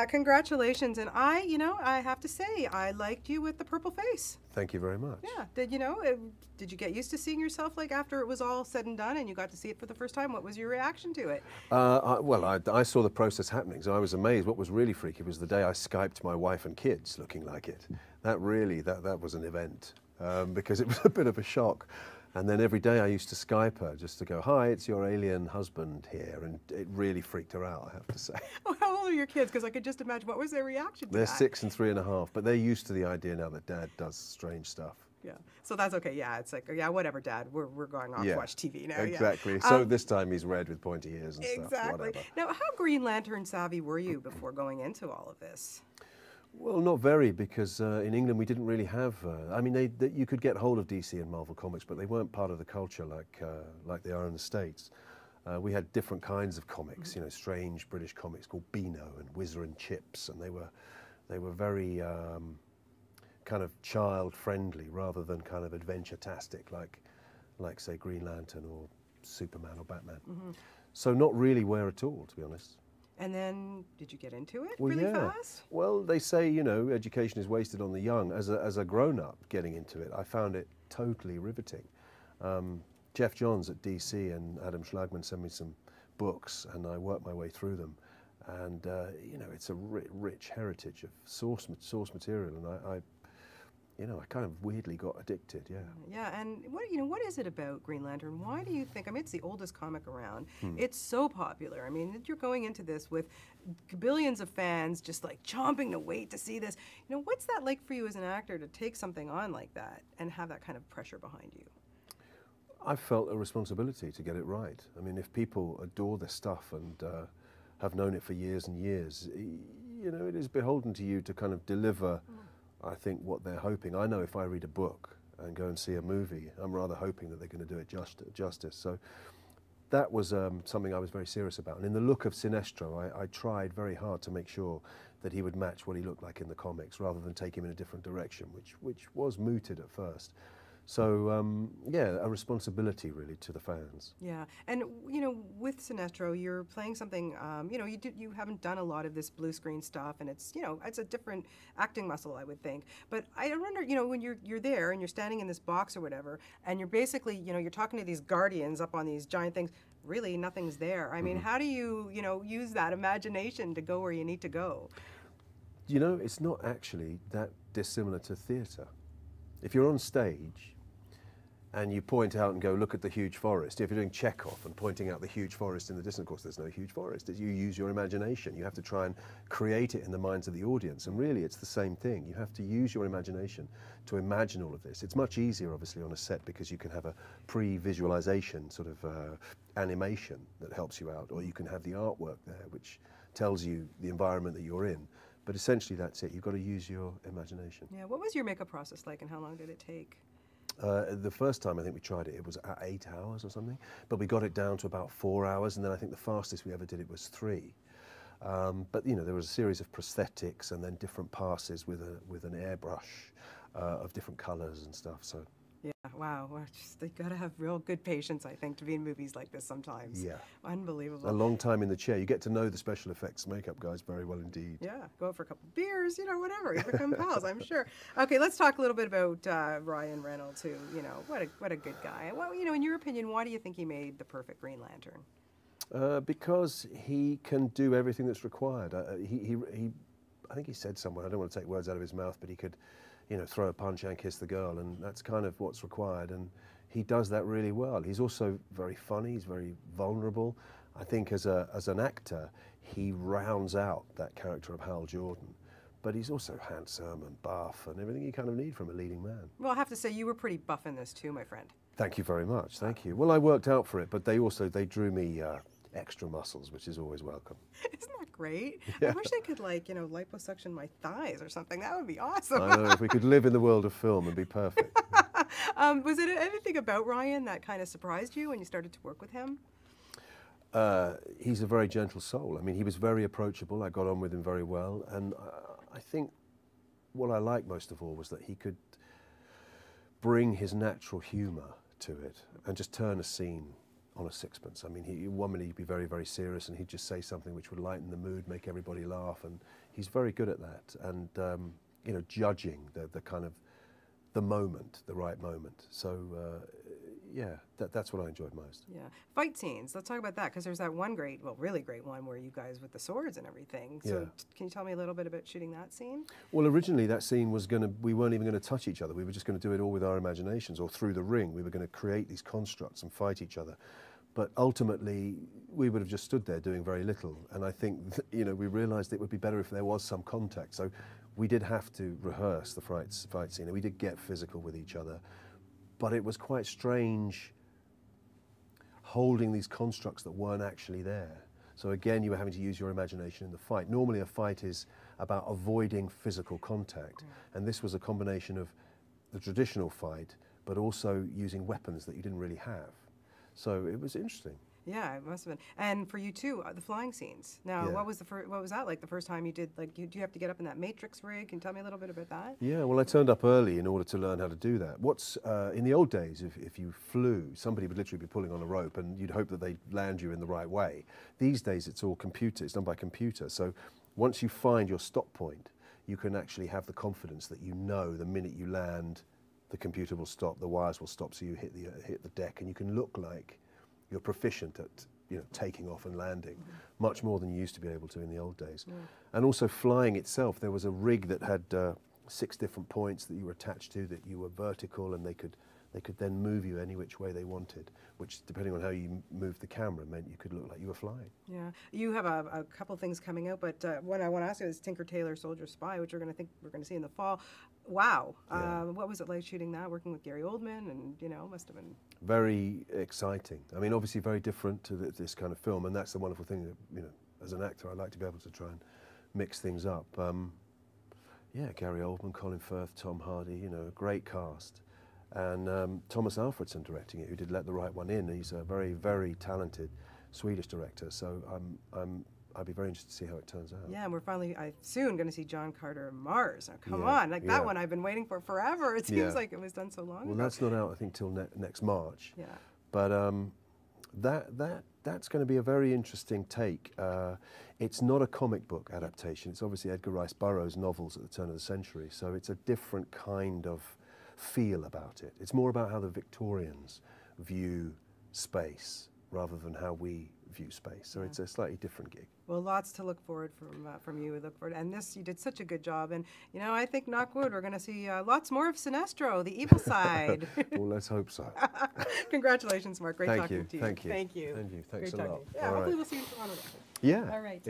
Congratulations. And I have to say, I liked you with the purple face. Thank you very much. Yeah. Did you get used to seeing yourself like after it was all said and done and you got to see it for the first time? What was your reaction to it? I saw the process happening, so I was amazed. What was really freaky was the day I Skyped my wife and kids looking like it. That was an event, because it was a bit of a shock. And then every day I used to Skype her just to go, "Hi, it's your alien husband here," and it really freaked her out, I have to say. Well, how old are your kids? Because I could just imagine, what was their reaction to They're that? 6 and 3.5, but they're used to the idea now that Dad does strange stuff. Yeah, so that's okay. Yeah, it's like, yeah, whatever, Dad. We're going off to watch TV now. Exactly. Yeah. So this time he's red with pointy ears and exactly. stuff. Whatever. Now, how Green Lantern savvy were you before going into all of this? Well, not very, because in England we didn't really have. I mean, you could get hold of DC and Marvel comics, but they weren't part of the culture like they are in the States. We had different kinds of comics, strange British comics called Beano and Whizzer and Chips, and they were very kind of child-friendly rather than kind of adventure-tastic like say Green Lantern or Superman or Batman. So not really where at all, to be honest. And then, did you get into it Well, really yeah. fast? Well, they say, education is wasted on the young. As a grown-up getting into it, I found it totally riveting. Jeff Johns at DC and Adam Schlagman sent me some books, and I worked my way through them. And, it's a rich heritage of source material, and I kind of weirdly got addicted, yeah. Yeah, and what is it about Green Lantern? Why do you think, I mean, it's the oldest comic around. It's so popular. I mean, you're going into this with billions of fans just like chomping to wait to see this. What's that like for you as an actor to take something on like that and have that kind of pressure behind you? I felt a responsibility to get it right. I mean, if people adore this stuff and have known it for years and years, it is beholden to you to kind of deliver I think what they're hoping. I know if I read a book and go and see a movie, I'm rather hoping that they're going to do it justice. So that was something I was very serious about. And in the look of Sinestro, I tried very hard to make sure that he would match what he looked like in the comics rather than take him in a different direction, which was mooted at first. So, yeah, a responsibility really to the fans. Yeah, and with Sinestro, you're playing something. You haven't done a lot of this blue screen stuff, and it's it's a different acting muscle, I would think. But I wonder, when you're there and you're standing in this box or whatever, and you're basically, you're talking to these guardians up on these giant things. Really, nothing's there. I mean, how do you, use that imagination to go where you need to go? It's not actually that dissimilar to theatre. If you're on stage and you point out and go, look at the huge forest. If you're doing Chekhov and pointing out the huge forest in the distance, of course there's no huge forest. You use your imagination. You have to try and create it in the minds of the audience. And really it's the same thing. You have to use your imagination to imagine all of this. It's much easier obviously on a set because you can have a pre-visualization sort of animation that helps you out, or you can have the artwork there which tells you the environment that you're in. But essentially that's it. You've got to use your imagination. Yeah, what was your makeup process like and how long did it take? The first time I think we tried it, it was at 8 hours or something, but we got it down to about 4 hours, and then I think the fastest we ever did it was 3. But there was a series of prosthetics and then different passes with an airbrush of different colours and stuff. So. Yeah, wow. They got to have real good patience, I think, to be in movies like this sometimes. Yeah. Unbelievable. A long time in the chair. You get to know the special effects makeup guys very well indeed. Yeah, go out for a couple of beers, whatever. You become pals, I'm sure. Okay, let's talk a little bit about Ryan Reynolds, who, what a good guy. Well, in your opinion, why do you think he made the perfect Green Lantern? Because he can do everything that's required. I think he said somewhere, I don't want to take words out of his mouth, but he could throw a punch and kiss the girl, and that's kind of what's required, and he does that really well. He's also very funny, he's very vulnerable. I think as an actor, he rounds out that character of Hal Jordan, but he's also handsome and buff and everything you kind of need from a leading man. Well, I have to say, you were pretty buff in this too, my friend. Thank you very much, thank you. Well, I worked out for it, but they drew me extra muscles, which is always welcome. Isn't that great? Yeah. I wish I could liposuction my thighs or something. That would be awesome. I know, if we could live in the world of film and be perfect. Was it anything about Ryan that kind of surprised you when you started to work with him? He's a very gentle soul. I mean, he was very approachable. I got on with him very well. And I think what I liked most of all was that he could bring his natural humour to it and just turn a scene on a sixpence. I mean, one minute he'd be very, very serious, and he'd just say something which would lighten the mood, make everybody laugh, and he's very good at that. And you know, judging the kind of the moment, the right moment. So yeah, that's what I enjoyed most. Yeah. Fight scenes. Let's talk about that, because there's that one great, well, really great one where you guys with the swords and everything. So Yeah. Can you tell me a little bit about shooting that scene? Well, originally that scene was we weren't even going to touch each other. We were just going to do it all with our imaginations or through the ring. We were going to create these constructs and fight each other. But ultimately, we would have just stood there doing very little. And I think, you know, we realized it would be better if there was some contact. So we did have to rehearse the fight scene, and we did get physical with each other. But it was quite strange holding these constructs that weren't actually there. So again, you were having to use your imagination in the fight. Normally a fight is about avoiding physical contact. And this was a combination of the traditional fight, but also using weapons that you didn't really have. So it was interesting. Yeah, it must have been. And for you too, the flying scenes. Now, Yeah. what was that like the first time you did? Like, do you have to get up in that matrix rig? Can you tell me a little bit about that? Yeah, well, I turned up early in order to learn how to do that. In the old days, if you flew, somebody would literally be pulling on a rope, and you'd hope that they'd land you in the right way. These days, it's all computer. It's done by computer. So once you find your stop point, you can actually have the confidence that you know the minute you land, the computer will stop, the wires will stop, so you hit the deck, and you can look like you're proficient at, you know, taking off and landing, much more than you used to be able to in the old days. Yeah. And also flying itself, there was a rig that had 6 different points that you were attached to, that you were vertical, and they could then move you any which way they wanted, which, depending on how you moved the camera, meant you could look like you were flying. Yeah, you have a couple things coming out, but what I want to ask you is Tinker Tailor Soldier Spy, which we're going to see in the fall. Wow, Yeah. what was it like shooting that? Working with Gary Oldman, and you know, must have been Very exciting. I mean, obviously very different to this kind of film, and that's the wonderful thing that, you know, as an actor, I like to be able to try and mix things up. Yeah, Gary Oldman, Colin Firth, Tom Hardy, you know, a great cast. And Thomas Alfredson directing it, who did Let the Right One In. He's a very, very talented Swedish director, so I'd be very interested to see how it turns out. Yeah, and we're finally soon going to see John Carter Mars. Now, come Yeah, on, like yeah. that one I've been waiting for forever. It seems Yeah. like it was done so long Well, ago. that's not out, I think, till next March. Yeah. But that's going to be a very interesting take. It's not a comic book adaptation. It's obviously Edgar Rice Burroughs' novels at the turn of the century, so it's a different kind of feel about it. It's more about how the Victorians view space rather than how we view space. So it's a slightly different gig. Well, lots to look forward from you. We look forward, and this, you did such a good job. And you know, I think, knock wood, we're going to see lots more of Sinestro, the evil side. Well, let's hope so. Congratulations, Mark. Great Thank talking you. to you. Thank you. Thank you. Thank you. Thanks Great a talking lot. to you. Yeah, All hopefully right. we'll see you in Toronto. Yeah. All right.